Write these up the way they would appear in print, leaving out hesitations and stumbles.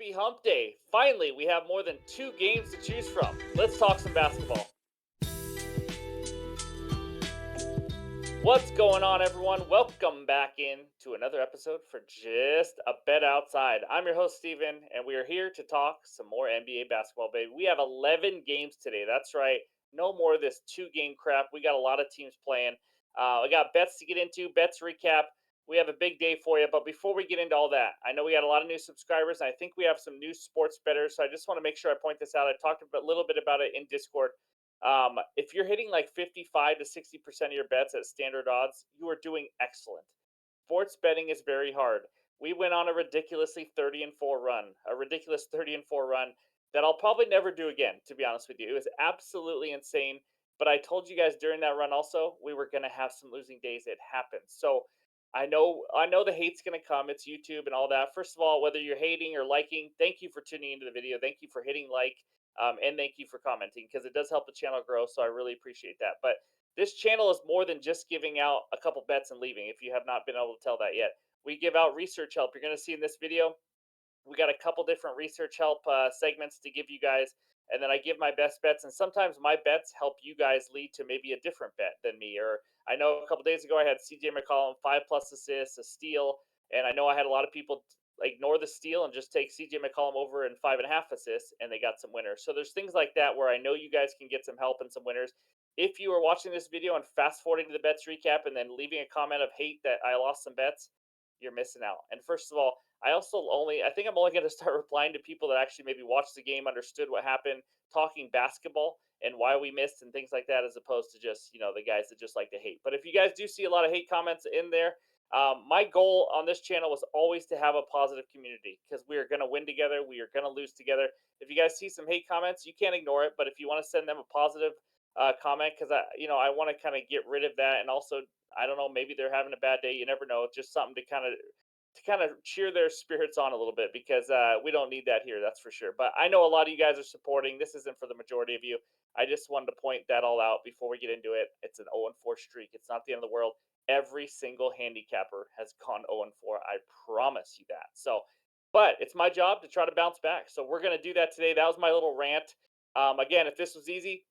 Happy Hump Day. Finally, we have more than two games to choose from. Let's talk some basketball. What's going on, everyone? Welcome back in to another episode for Just a Bet Outside. I'm your host, Steven, and we are here to talk some more NBA basketball, baby. We have 11 games today. That's right. No more of this two-game crap. We got a lot of teams playing. I got bets to get into, bets recap. We have a big day for you. But before we get into all that, I know we got a lot of new subscribers, and I think we have some new sports bettors. So I just want to make sure I point this out. I talked a little bit about it in Discord. If you're hitting like 55 to 60% of your bets at standard odds, you are doing excellent. Sports betting is very hard. We went on a ridiculously 30 and 4 run, a ridiculous 30 and 4 run that I'll probably never do again, to be honest with you. It was absolutely insane. But I told you guys during that run also, we were going to have some losing days. It happens. So I know the hate's going to come. It's YouTube and all that. First of all, whether you're hating or liking, thank you for tuning into the video. Thank you for hitting like. And thank you for commenting because it does help the channel grow. So I really appreciate that. But this channel is more than just giving out a couple bets and leaving. If you have not been able to tell that yet, we give out research help. You're going to see in this video, we got a couple different research help segments to give you guys. And then I give my best bets. And sometimes my bets help you guys lead to maybe a different bet than me. Or I know a couple days ago I had CJ McCollum, 5+ assists, a steal. And I know I had a lot of people ignore the steal and just take CJ McCollum over and 5.5 assists, and they got some winners. So there's things like that where I know you guys can get some help and some winners. If you are watching this video and fast forwarding to the bets recap and then leaving a comment of hate that I lost some bets, you're missing out. And first of all, I think I'm only going to start replying to people that actually maybe watched the game, understood what happened, talking basketball and why we missed and things like that, as opposed to just, the guys that just like to hate. But if you guys do see a lot of hate comments in there, my goal on this channel was always to have a positive community because we are going to win together. We are going to lose together. If you guys see some hate comments, you can't ignore it. But if you want to send them a positive comment, because I want to kind of get rid of that, and also I don't know, maybe they're having a bad day. You never know. Just something to kind of cheer their spirits on a little bit because we don't need that here, that's for sure. But I know a lot of you guys are supporting. This isn't for the majority of you. I just wanted to point that all out before we get into it. It's an 0-4 streak. It's not the end of the world. Every single handicapper has gone 0-4. I promise you that. So, but it's my job to try to bounce back. So we're going to do that today. That was my little rant. Again, if this was easy,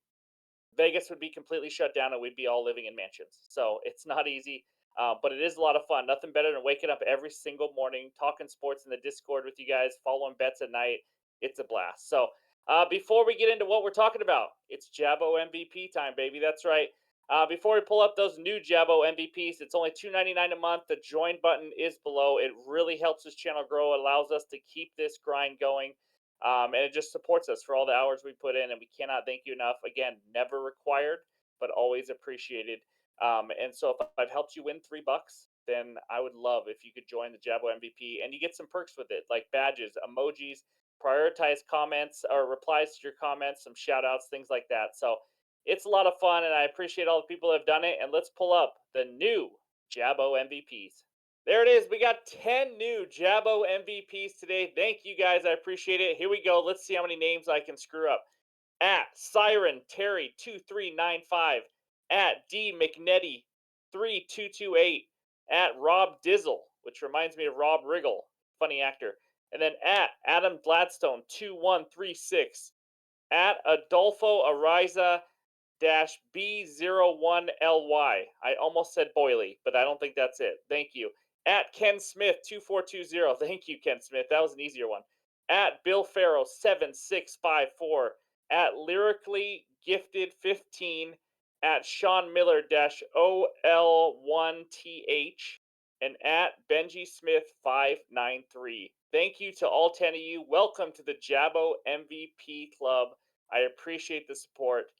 Vegas would be completely shut down and we'd be all living in mansions. So it's not easy, but it is a lot of fun. Nothing better than waking up every single morning, talking sports in the Discord with you guys, following bets at night. It's a blast. So before we get into what we're talking about, it's Jabo MVP time, baby. That's right. Before we pull up those new Jabo MVPs, it's only $2.99 a month. The join button is below. It really helps this channel grow. It allows us to keep this grind going. And it just supports us for all the hours we put in, and we cannot thank you enough. Again, never required, but always appreciated. And so if I've helped you win $3, then I would love if you could join the Jabo MVP, and you get some perks with it, like badges, emojis, prioritized comments or replies to your comments, some shout outs, things like that. So it's a lot of fun, and I appreciate all the people that have done it. And let's pull up the new Jabo MVPs. There it is. We got 10 new Jabo MVPs today. Thank you guys. I appreciate it. Here we go. Let's see how many names I can screw up. At Siren Terry 2395. At D McNetty 3228. At Rob Dizzle, which reminds me of Rob Riggle, funny actor. And then at Adam Gladstone 2136. At Adolfo Ariza B01LY. I almost said Boily, but I don't think that's it. Thank you. At Ken Smith 2420. Thank you, Ken Smith. That was an easier one. At Bill Farrow 7654. At Lyrically Gifted 15. At Sean Miller OL1TH. And at Benji Smith 593. Thank you to all 10 of you. Welcome to the Jabo MVP Club. I appreciate the support.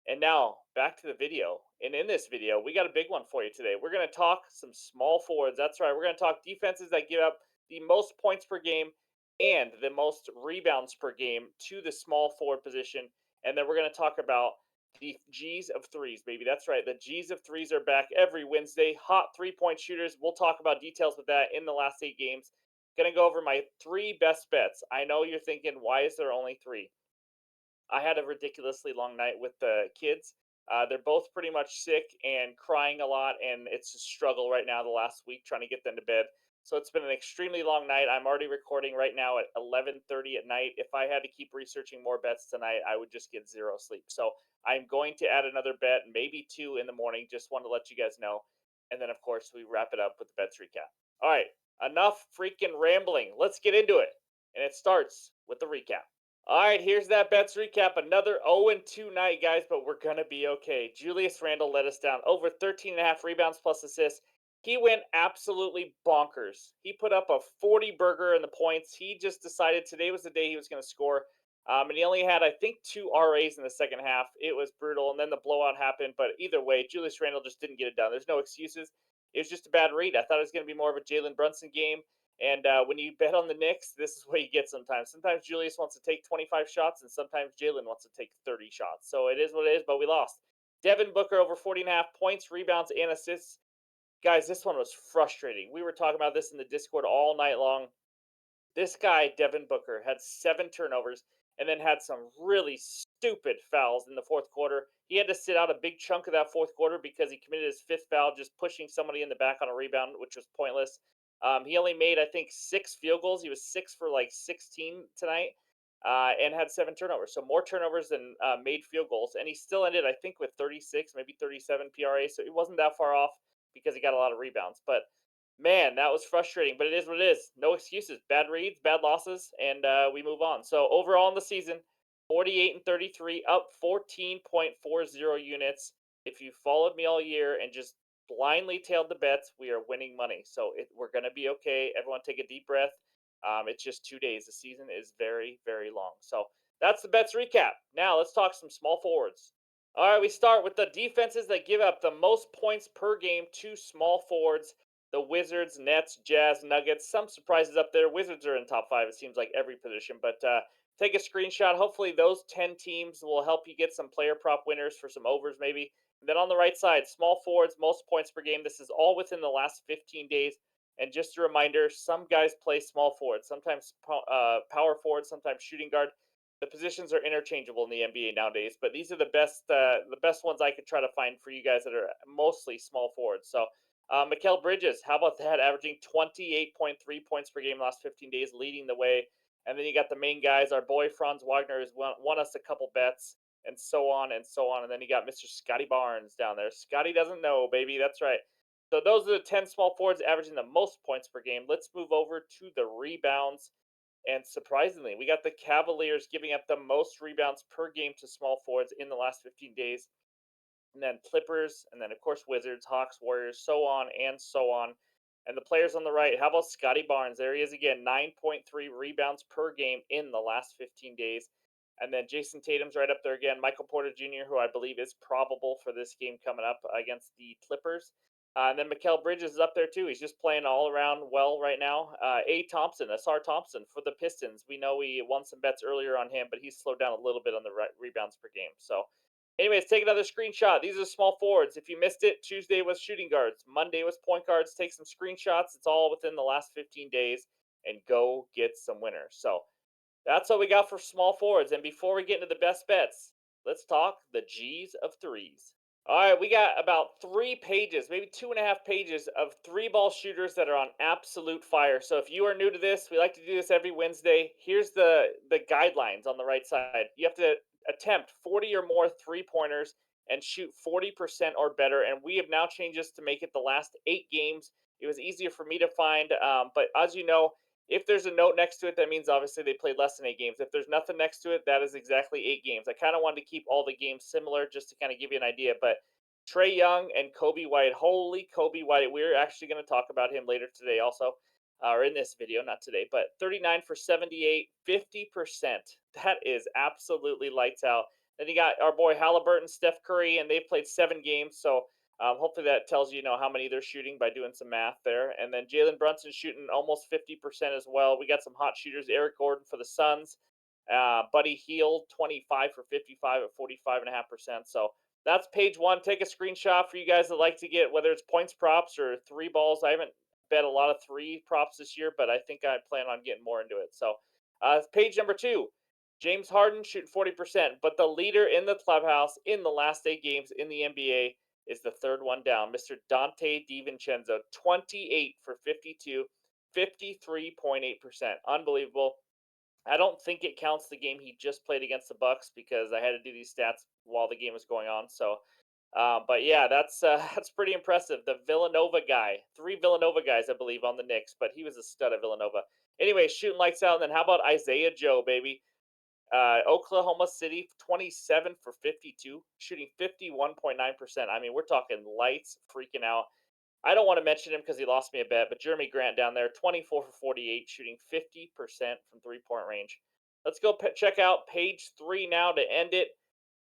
And now back to the video. And in this video, we got a big one for you today. We're going to talk some small forwards. That's right. We're going to talk defenses that give up the most points per game and the most rebounds per game to the small forward position. And then we're going to talk about the G's of threes, baby. That's right. The G's of threes are back every Wednesday. Hot 3-point shooters. We'll talk about details with that in the last 8 games. Going to go over my 3 best bets. I know you're thinking, why is there only 3? I had a ridiculously long night with the kids. They're both pretty much sick and crying a lot, and it's a struggle right now the last week trying to get them to bed. So it's been an extremely long night. I'm already recording right now at 11:30 at night. If I had to keep researching more bets tonight, I would just get zero sleep. So I'm going to add another bet, maybe two in the morning. Just want to let you guys know. And then, of course, we wrap it up with the bets recap. All right, enough freaking rambling. Let's get into it. And it starts with the recap. All right, here's that bets recap. Another 0-2 night, guys, but we're going to be okay. Julius Randle let us down. Over 13 and a half rebounds plus assists. He went absolutely bonkers. He put up a 40 burger in the points. He just decided today was the day he was going to score. And he only had, I think, two RAs in the second half. It was brutal. And then the blowout happened. But either way, Julius Randle just didn't get it done. There's no excuses. It was just a bad read. I thought it was going to be more of a Jalen Brunson game. And when you bet on the Knicks, this is what you get sometimes. Sometimes Julius wants to take 25 shots, and sometimes Jalen wants to take 30 shots. So it is what it is, but we lost. Devin Booker over 40 and a half points, rebounds, and assists. Guys, this one was frustrating. We were talking about this in the Discord all night long. This guy, Devin Booker, had 7 turnovers and then had some really stupid fouls in the fourth quarter. He had to sit out a big chunk of that fourth quarter because he committed his fifth foul, just pushing somebody in the back on a rebound, which was pointless. He only made, I think, 6 field goals. He was 6 for like 16 tonight and had 7 turnovers. So more turnovers than made field goals. And he still ended, I think, with 36, maybe 37 PRA. So it wasn't that far off because he got a lot of rebounds. But man, that was frustrating, but it is what it is. No excuses. Bad reads, bad losses, and we move on. So overall in the season, 48 and 33, up 14.40 units. If you followed me all year and just blindly tailed the bets, we are winning money. So we're going to be okay. Everyone take a deep breath. It's just 2 days. The season is very, very long. So that's the bets recap. Now let's talk some small forwards. All right, we start with the defenses that give up the most points per game to small forwards. The Wizards, Nets, Jazz, Nuggets. Some surprises up there. Wizards are in top five. It seems like every position. But take a screenshot. Hopefully, those 10 teams will help you get some player prop winners for some overs, maybe. And then on the right side, small forwards, most points per game. This is all within the last 15 days. And just a reminder, some guys play small forward, sometimes power forward, sometimes shooting guard. The positions are interchangeable in the NBA nowadays, but these are the best ones I could try to find for you guys that are mostly small forwards. So Mikal Bridges, how about that? Averaging 28.3 points per game in the last 15 days, leading the way. And then you got the main guys. Our boy Franz Wagner has won us a couple bets, and so on and so on. And then you got Mr. Scotty Barnes down there. Scotty doesn't know, baby. That's right. So those are the 10 small forwards averaging the most points per game. Let's move over to the rebounds. And surprisingly, we got the Cavaliers giving up the most rebounds per game to small forwards in the last 15 days, and then Clippers, and then of course Wizards, Hawks, Warriors, so on and so on. And the players on the right, how about Scotty Barnes? There he is again, 9.3 rebounds per game in the last 15 days. And then Jason Tatum's right up there again. Michael Porter Jr., who I believe is probable for this game coming up against the Clippers. And then Mikal Bridges is up there too. He's just playing all around well right now. A. Thompson, Asar Thompson for the Pistons. We know we won some bets earlier on him, but he's slowed down a little bit on the rebounds per game. So anyways, take another screenshot. These are small forwards. If you missed it, Tuesday was shooting guards. Monday was point guards. Take some screenshots. It's all within the last 15 days and go get some winners. So that's what we got for small forwards. And before we get into the best bets, let's talk the G's of threes. All right, we got about 3 pages, maybe 2.5 pages of three-ball shooters that are on absolute fire. So if you are new to this, we like to do this every Wednesday. Here's the guidelines on the right side. You have to attempt 40 or more three-pointers and shoot 40% or better. And we have now changed this to make it the last 8 games. It was easier for me to find, but as you know, if there's a note next to it, that means obviously they played less than 8 games. If there's nothing next to it, that is exactly 8 games. I kind of wanted to keep all the games similar just to kind of give you an idea. But Trey Young and Kobe White, holy Kobe White, we're actually going to talk about him later today also, or in this video, not today, but 39 for 78, 50%. That is absolutely lights out. Then you got our boy Halliburton, Steph Curry, and they've played 7 games. So hopefully that tells you, how many they're shooting by doing some math there. And then Jalen Brunson shooting almost 50% as well. We got some hot shooters. Eric Gordon for the Suns. Buddy Hield, 25 for 55 at 45.5%. So that's page one. Take a screenshot for you guys that like to get, whether it's points props or three balls. I haven't bet a lot of three props this year, but I think I plan on getting more into it. So page number 2. James Harden shooting 40%, but the leader in the clubhouse in the last 8 games in the NBA is the third one down, Mr. Dante DiVincenzo, 28 for 52. 53.8%. Unbelievable. I don't think it counts the game he just played against the Bucks because I had to do these stats while the game was going on. So, but yeah, that's that's pretty impressive. The Villanova guy, three Villanova guys, I believe, on the Knicks, but he was a stud at Villanova. Anyway, shooting lights out. And then how about Isaiah Joe, baby? Oklahoma City, 27 for 52, shooting 51.9%. I mean, we're talking lights freaking out. I don't want to mention him because he lost me a bet, but Jeremy Grant down there, 24 for 48, shooting 50% from 3 point range. Let's go check out page three now to end it.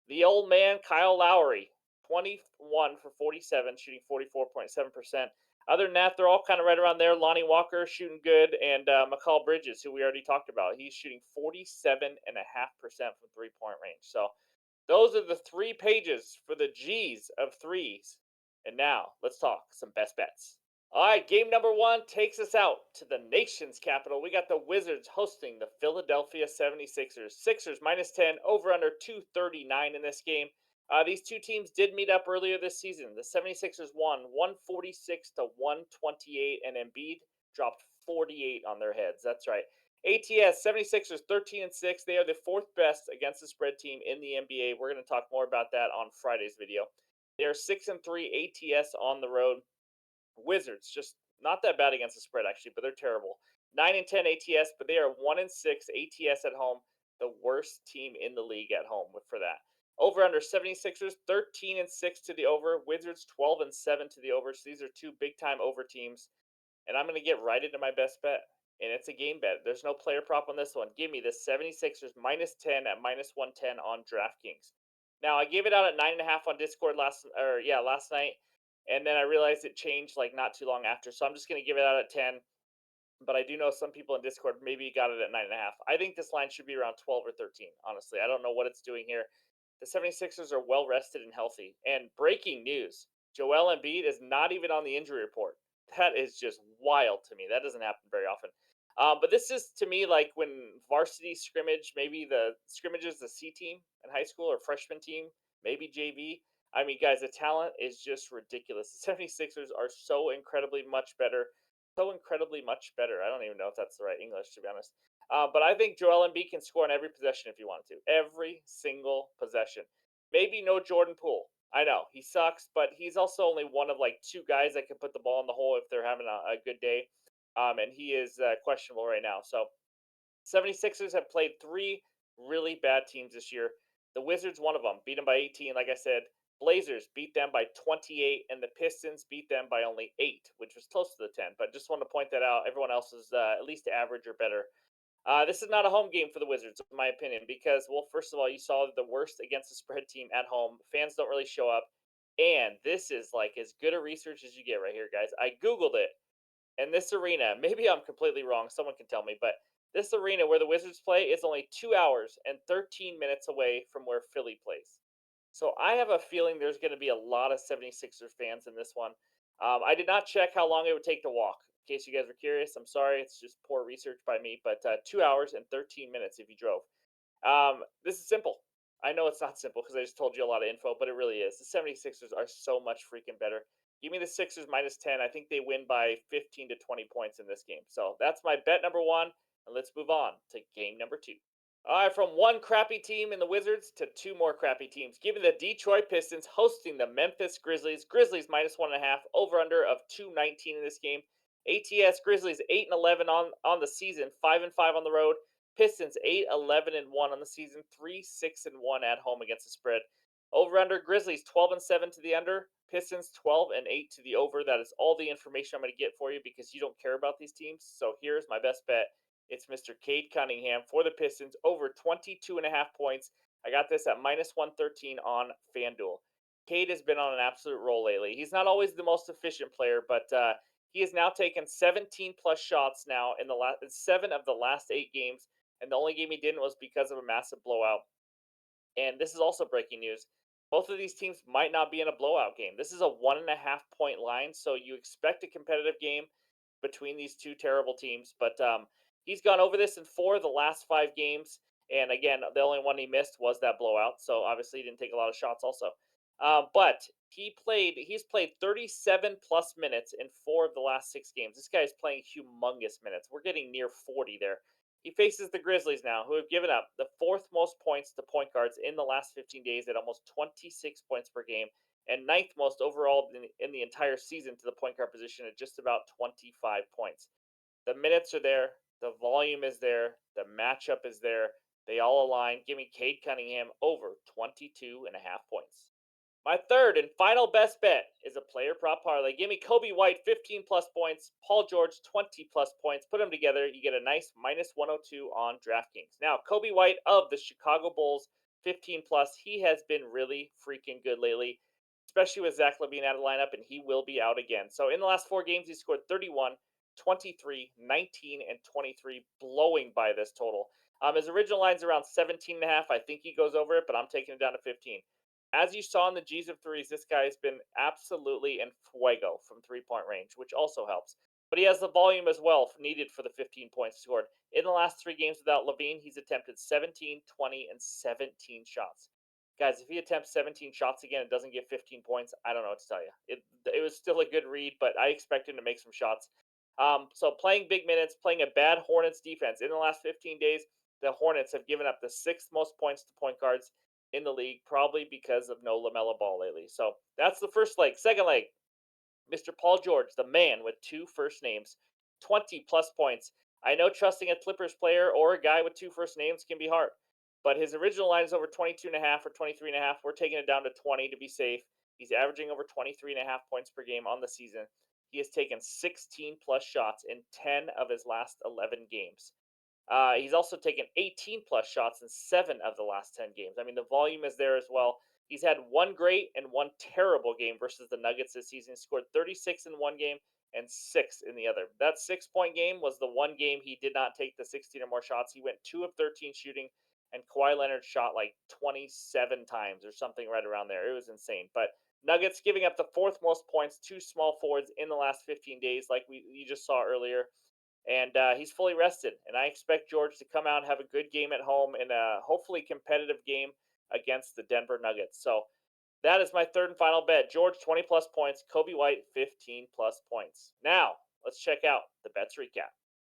The old man, Kyle Lowry, 21 for 47, shooting 44.7%. Other than that, they're all kind of right around there. Lonnie Walker shooting good, and McCall Bridges, who we already talked about, he's shooting 47.5% from 3 point range. So those are the 3 pages for the G's of threes. And now let's talk some best bets. All right, game number one takes us out to the nation's capital. We got the Wizards hosting the Philadelphia 76ers. Sixers minus 10, over under 239 in this game. These two teams did meet up earlier this season. The 76ers won 146 to 128, and Embiid dropped 48 on their heads. That's right. ATS 76ers 13 and 6. They are the fourth best against the spread team in the NBA. We're going to talk more about that on Friday's video. They are 6 and 3 ATS on the road. Wizards just not that bad against the spread actually, but they're terrible. 9 and 10 ATS, but they are 1 and 6 ATS at home. The worst team in the league at home for that. Over under 76ers 13 and 6 to the over. Wizards 12 and 7 to the over. So these are two big time over teams. And I'm going to get right into my best bet. And it's a game bet. There's no player prop on this one. Give me the 76ers minus 10 at minus 110 on DraftKings. Now, I gave it out at 9.5 on Discord last night. And then I realized it changed like not too long after. So I'm just going to give it out at 10. But I do know some people in Discord maybe got it at 9.5. I think this line should be around 12 or 13, honestly. I don't know what it's doing here. The 76ers are well rested and healthy. And breaking news, Joel Embiid is not even on the injury report. That is just wild to me. That doesn't happen very often. But this is to me like when varsity scrimmage, maybe the scrimmage is the C team in high school or freshman team, maybe JV. I mean, guys, the talent is just ridiculous. The 76ers are so incredibly much better. So incredibly much better. I don't even know if that's the right English, to be honest. But I think Joel Embiid can score on every possession if he wanted to. Every single possession. Maybe no Jordan Poole. I know he sucks, but he's also only one of like two guys that can put the ball in the hole if they're having a good day. And he is questionable right now. So 76ers have played three really bad teams this year. The Wizards, one of them, beat them by 18, like I said. Blazers beat them by 28, and the Pistons beat them by only 8, which was close to the 10. But just want to point that out. Everyone else is at least average or better. This is not a home game for the Wizards, in my opinion, because, well, first of all, you saw the worst against the spread team at home. Fans don't really show up. And this is like as good a research as you get right here, guys. I Googled it. And this arena, maybe I'm completely wrong, someone can tell me, but this arena where the Wizards play is only 2 hours and 13 minutes away from where Philly plays. So I have a feeling there's going to be a lot of 76ers fans in this one. I did not check how long it would take to walk. In case you guys were curious, I'm sorry. It's just poor research by me, but 2 hours and 13 minutes if you drove. This is simple. I know it's not simple because I just told you a lot of info, but it really is. The 76ers are so much freaking better. Give me the Sixers minus 10. I think they win by 15 to 20 points in this game. So that's my bet number one. And let's move on to game number two. All right, from one crappy team in the Wizards to two more crappy teams. Give me the Detroit Pistons hosting the Memphis Grizzlies. Grizzlies minus 1.5, over under of 219 in this game. ATS Grizzlies 8 and 11 on the season, 5 and 5 on the road. Pistons 8 11 and 1 on the season, 3 6 and 1 at home against the spread. Over under Grizzlies 12 and 7 to the under, Pistons 12 and 8 to the over. That is all the information I'm going to get for you because you don't care about these teams. So here's my best bet. It's Mr. Cade Cunningham for the Pistons over 22.5 points. I got this at minus 113 on FanDuel. Cade has been on an absolute roll lately. He's not always the most efficient player, but he has now taken 17 plus shots now in the last 7 of the last 8 games, and the only game he didn't was because of a massive blowout. And this is also breaking news. Both of these teams might not be in a blowout game. This is a 1.5 point line, so you expect a competitive game between these two terrible teams. But he's gone over this in 4 of the last 5 games. And again, the only one he missed was that blowout. So obviously he didn't take a lot of shots also. But he's played 37 plus minutes in 4 of the last 6 games. This guy is playing humongous minutes. We're getting near 40 there. He faces the Grizzlies now, who have given up the fourth most points to point guards in the last 15 days at almost 26 points per game, and ninth most overall in the entire season to the point guard position at just about 25 points. The minutes are there, the volume is there, the matchup is there. They all align. Give me Cade Cunningham over 22 and a half points. My third and final best bet is a player prop parlay. Give me Kobe White 15 plus points, Paul George 20 plus points. Put them together, you get a nice minus 102 on DraftKings. Now, Kobe White of the Chicago Bulls 15 plus, he has been really freaking good lately, especially with Zach LaVine out of the lineup, and he will be out again. So in the last 4 games, he scored 31, 23, 19, and 23, blowing by this total. His original line's around 17 and a half. I think he goes over it, but I'm taking it down to 15. As you saw in the G's of threes, this guy has been absolutely in fuego from 3 point range, which also helps. But he has the volume as well needed for the 15 points scored. In the last 3 games without LaVine, he's attempted 17, 20, and 17 shots. Guys, if he attempts 17 shots again and doesn't get 15 points, I don't know what to tell you. It was still a good read, but I expect him to make some shots. So playing big minutes, playing a bad Hornets defense. In the last 15 days, the Hornets have given up the sixth most points to point guards in the league, probably because of no LaMelo Ball lately. So that's the first leg. Second leg, Mr. Paul George, the man with two first names, 20 plus points. I know trusting a Clippers player or a guy with two first names can be hard, but his original line is over 22 and a half or 23 and a half. We're taking it down to 20 to be safe. He's averaging over 23 and a half points per game on the season. He has taken 16 plus shots in 10 of his last 11 games. He's also taken 18 plus shots in 7 of the last 10 games. I mean, the volume is there as well. He's had one great and one terrible game versus the Nuggets this season. He scored 36 in one game and 6 in the other. That 6 point game was the one game he did not take the 16 or more shots. He went 2 of 13 shooting, and Kawhi Leonard shot like 27 times or something right around there. It was insane. But Nuggets giving up the fourth most points to small forwards in the last 15 days, like you just saw earlier, and he's fully rested. And I expect George to come out and have a good game at home in a hopefully competitive game against the Denver Nuggets. So that is my third and final bet. George 20 plus points, Kobe White 15 plus points. Now let's check out the bets recap.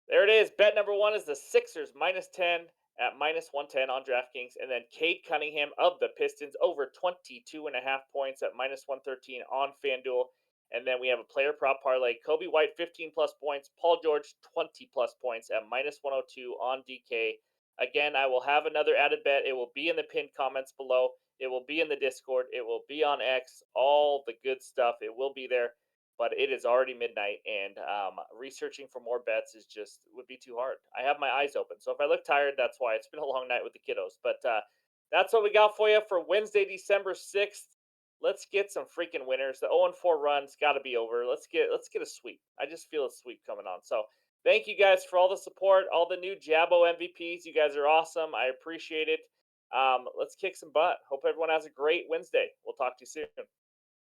There it is. Bet number one is the Sixers minus 10 at minus 110 on DraftKings. And then Cade Cunningham of the Pistons over 22 and a half points at minus 113 on FanDuel. And then we have a player prop parlay. Kobe White 15 plus points. Paul George 20 plus points at minus 102 on DK. Again, I will have another added bet. It will be in the pinned comments below. It will be in the Discord. It will be on X. All the good stuff. It will be there, but it is already midnight, and researching for more bets is just would be too hard. I have my eyes open, so if I look tired, that's why. It's been a long night with the kiddos, but that's what we got for you for Wednesday, December 6th. Let's get some freaking winners. The 0-4 run's got to be over. Let's get a sweep. I just feel a sweep coming on. So thank you guys for all the support, all the new Jabbo MVPs. You guys are awesome. I appreciate it. Let's kick some butt. Hope everyone has a great Wednesday. We'll talk to you soon.